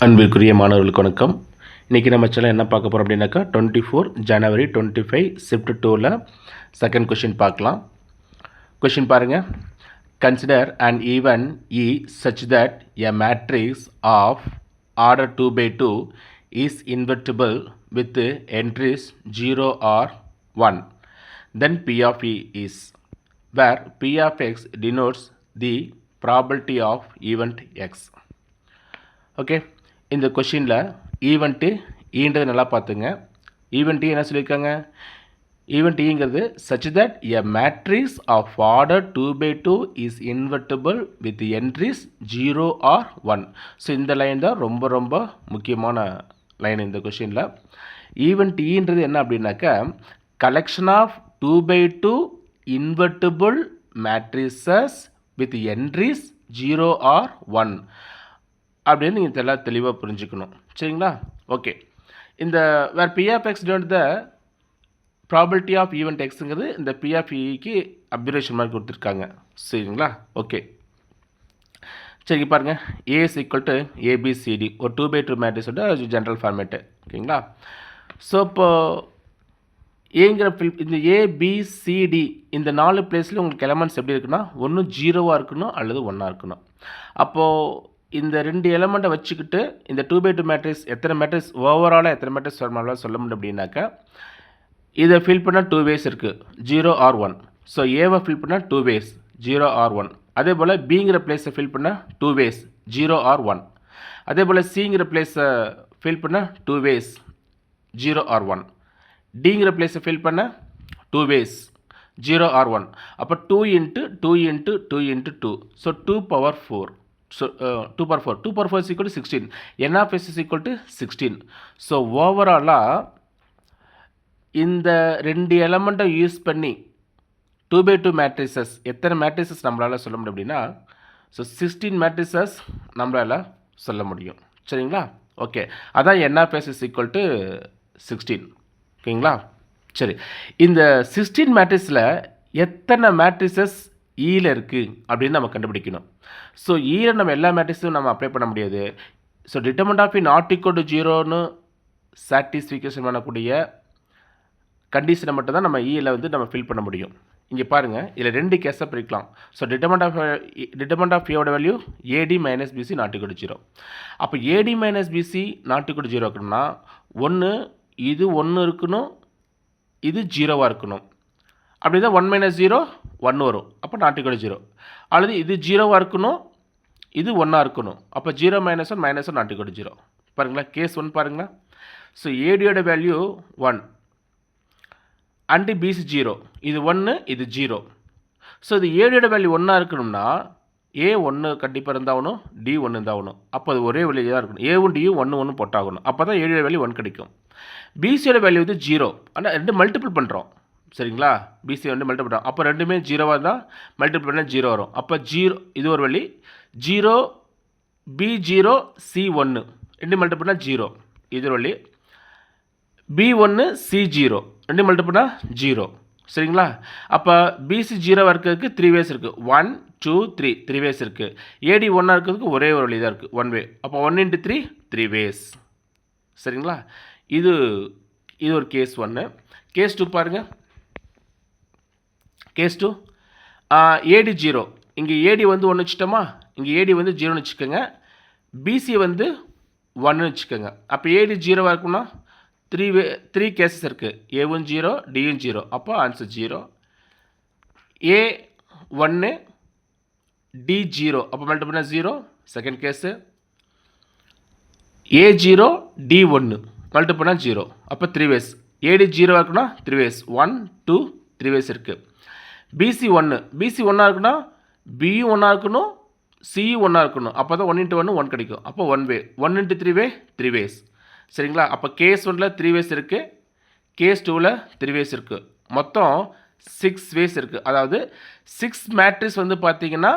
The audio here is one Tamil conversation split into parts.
அன்பிற்குரிய மாணவர்களுக்கு வணக்கம். இன்றைக்கி நம்ம சேனல் என்ன பார்க்க போகிறோம் அப்படின்னாக்கா 24 ஜனவரி 25 ஷிஃப்ட் 2ல் செகண்ட் கொஷின் பார்க்கலாம். கொஷின் பாருங்கள். Consider an event E such that a matrix of order 2/2 is invertible with entries 0 or 1. Then P of E is where P of X denotes the probability of event X. Okay, இந்த கொஷினில் ஈவெண்ட்டு ஈன்றது நல்லா பார்த்துங்க. ஈவெண்ட் என்ன சொல்லியிருக்காங்க? ஈவெண்ட் ஈங்கிறது such that a matrix of order 2/2 is invertible with entries 0 or 1. So இந்த லைன் தான் ரொம்ப ரொம்ப முக்கியமான லைன் இந்த கொஷினில். ஈவெண்ட் ஈன்றது என்ன அப்படின்னாக்கா collection of 2/2 invertible matrices with entries 0 or 1 அப்படின்னு நீங்கள் எல்லாம் தெளிவாக புரிஞ்சுக்கணும். சரிங்களா? ஓகே, இந்த வேறு P of x denote the probability of event எக்ஸுங்கிறது இந்த பி ஆஃப் இக்கு அப்சர்வேஷன் மாதிரி கொடுத்துருக்காங்க. சரிங்களா? ஓகே, சரி பாருங்கள். ஏ இஸ் ஈக்குவல் டு ஏபிசிடி ஒரு 2/2 மேட்ரிக்ஸோட ஜென்ரல் ஃபார்மேட்டு. ஓகேங்களா? ஸோ இப்போது ஏங்கிற இந்த ஏபிசிடி இந்த 4 பிளேஸில் உங்களுக்கு எலமெண்ட்ஸ் எப்படி இருக்குன்னா ஒன்று 0வாக இருக்கணும் அல்லது 1ஆக இருக்கணும். அப்போது இந்த 2 எலமெண்ட்டை வச்சுக்கிட்டு இந்த 2/2 மேட்ரிக்ஸ் எத்தனை மேட்ரிக்ஸ் ஓவராலாக எத்தனை மேட்ரிக்ஸ் நம்மளால் சொல்ல முடியும் அப்படின்னாக்கா இதை ஃபில் பண்ணால் 2 வேஸ் இருக்குது, 0 ஆர் 1. ஸோ ஏவை ஃபில் பண்ணால் 2 வேஸ், 0 ஆர் 1. அதே போல் பிங்கிற பிளேஸை ஃபில் பண்ணால் 2 வேஸ், 0 ஆர் 1. அதே போல் சிங்கிற பிளேஸை ஃபில் பண்ணால் 2 வேஸ், 0 ஆர் 1. டிங்கிற பிளேஸை ஃபில் பண்ண 2 வேஸ், 0 ஆர் 1. அப்போ 2 into 2 into 2 into 2. So 2 power 4. So 2 power 4. 2 power 4 is equal to 16. N of S is equal to 16. So overall இந்த 2 எலமெண்ட்டை யூஸ் பண்ணி 2/2 மேட்ரிசஸ் எத்தனை மேட்ரிசஸ் நம்மளால் சொல்ல முடியும் அப்படின்னா ஸோ 16 மேட்ரிசஸ் நம்மளால் சொல்ல முடியும். சரிங்களா? ஓகே, அதான் N of S is equal to 16. ஓகேங்களா? சரி, இந்த 16 மேட்ரிக்ஸில் எத்தனை மேட்ரிசஸ் ஈயில் இருக்குது அப்படின்னு நம்ம கண்டுபிடிக்கணும். ஸோ ஈயில் நம்ம எல்லா மேட்ரிக்ஸும் நம்ம அப்ளை பண்ண முடியாது. So determinant of not equal to 0ன்னு சாட்டிஸ்ஃபிகேஷன் பண்ணக்கூடிய கண்டிஷனை மட்டும் தான் நம்ம ஈயில் நம்ம ஃபில் பண்ண முடியும். இங்கே பாருங்கள், இதில் 2 கேஸை பிரிக்கலாம். ஸோ டிட்டர்மெண்ட் ஆஃப் ஏவோட value AD minus BC not equal to 0. அப்போ AD minus BC not equal to 0 இருக்கணும்னா ஒன்று இது 1 இருக்கணும், இது 0வாக இருக்கணும். அப்படி தான் 1 மைனஸ் 0 1 வரும். அப்போ நாட் ஈக்குவல் டு 0. அல்லது இது 0வாக இருக்கணும், இது 1ஆக இருக்கணும். அப்போ 0 minus 1 minus 1 not equal to 0. பாருங்களா, கேஸ் 1 பாருங்களா. ஸோ ஏடியோட வேல்யூ 1 அண்டு பிசி 0. இது 1, இது 0. ஸோ இது ஏடியோட வேல்யூ 1ஆக இருக்கணும்னா ஏ 1 கண்டிப்பாக இருந்தாகணும், டி 1 இருந்தாகணும். அப்போ அது ஒரே வேல்யூ தான் இருக்கணும். ஏவும் டியும் 1 1 போட்டாகணும். அப்போ தான் ஏடியோட வேல்யூ 1 கிடைக்கும். பிசியோட வேல்யூ 0. ஆனால் 2 மல்டிபிள் பண்ணுறோம். சரிங்களா? பிசி மல்டிபிள் பண்ணுறோம். அப்போ ரெண்டுமே 0வாக இருந்தால் மல்டிபிள் பண்ணால் 0 வரும். அப்போ 0 இது ஒரு வழி, 0 B0 C1 2 மல்டிபிள் பண்ணால் 0 இது ஒரு வழி, B1 C0 2 மல்டிபிள் பண்ணால் 0. சரிங்களா? அப்போ பிசி 0வாக இருக்கிறதுக்கு 3 வேஸ் இருக்குது. 1 2 3 3 வேஸ் இருக்குது. ஏடி 1ஆக இருக்கிறதுக்கு ஒரே ஒரு வழி தான் இருக்குது, 1 வே. அப்போ 1 × 3 3 வேஸ். சரிங்களா? இது ஒரு கேஸ் 1. கேஸ் 2 பாருங்கள். கேஸ் 2 ஏடி 0. இங்கே ஏடி 1 வச்சுட்டோமா, இங்கே ஏடி 0ன்னு வச்சுக்கோங்க, பிசி 1ன்னு வச்சுக்கோங்க. அப்போ ஏடி 0வாக இருக்குன்னா 3 கேசஸ் இருக்குது. ஏவும் 0, டியும் 0. அப்போ ஆன்சர் 0. ஏ 1 டி 0. அப்போ மல்டிபிள் பண்ணால் 0. செகண்ட் கேஸு ஏ 0 டி 1 மல்டிபிள் பண்ணால் 0. அப்போ 3 வேஸ். ஏடி 0வாக இருக்குன்னா 3 வேஸ், 1 2 3 வேஸ் இருக்குது. பிசி 1 இருக்குன்னா பியும் 1 இருக்கணும், சியும் 1 இருக்கணும். அப்போ தான் 1 × 1 1 கிடைக்கும். அப்போ 1 வே, 1 × 3 வே 3 வேஸ். சரிங்களா? அப்போ கேஸ் 1ல் 3 வேஸ் இருக்குது, கேஸ் 2ல் 3 வேஸ் இருக்குது. மொத்தம் 6 வேஸ் இருக்குது. அதாவது 6 மேட்ரிக்ஸ் பார்த்தீங்கன்னா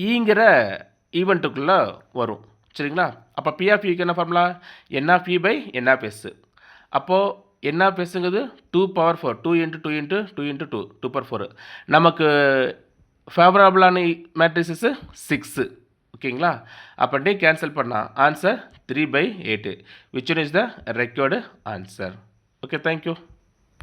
ஈங்கிற ஈவெண்ட்டுக்குள்ளே வரும். சரிங்களா? அப்போ பி ஆஃப் இக்கு என்ன formula? N of E by n of S. அப்போது என்ன பேசுங்கிறது 2 பவர் 4, 2 × 2 × 2 × 2 2 பவர் 4. நமக்கு ஃபேவரபிளான மேட்ரிக்ஸஸ் 6. ஓகேங்களா? அப்போ டே கேன்சல் பண்ணால் answer 3/8. Which one is the required answer? Okay, thank you.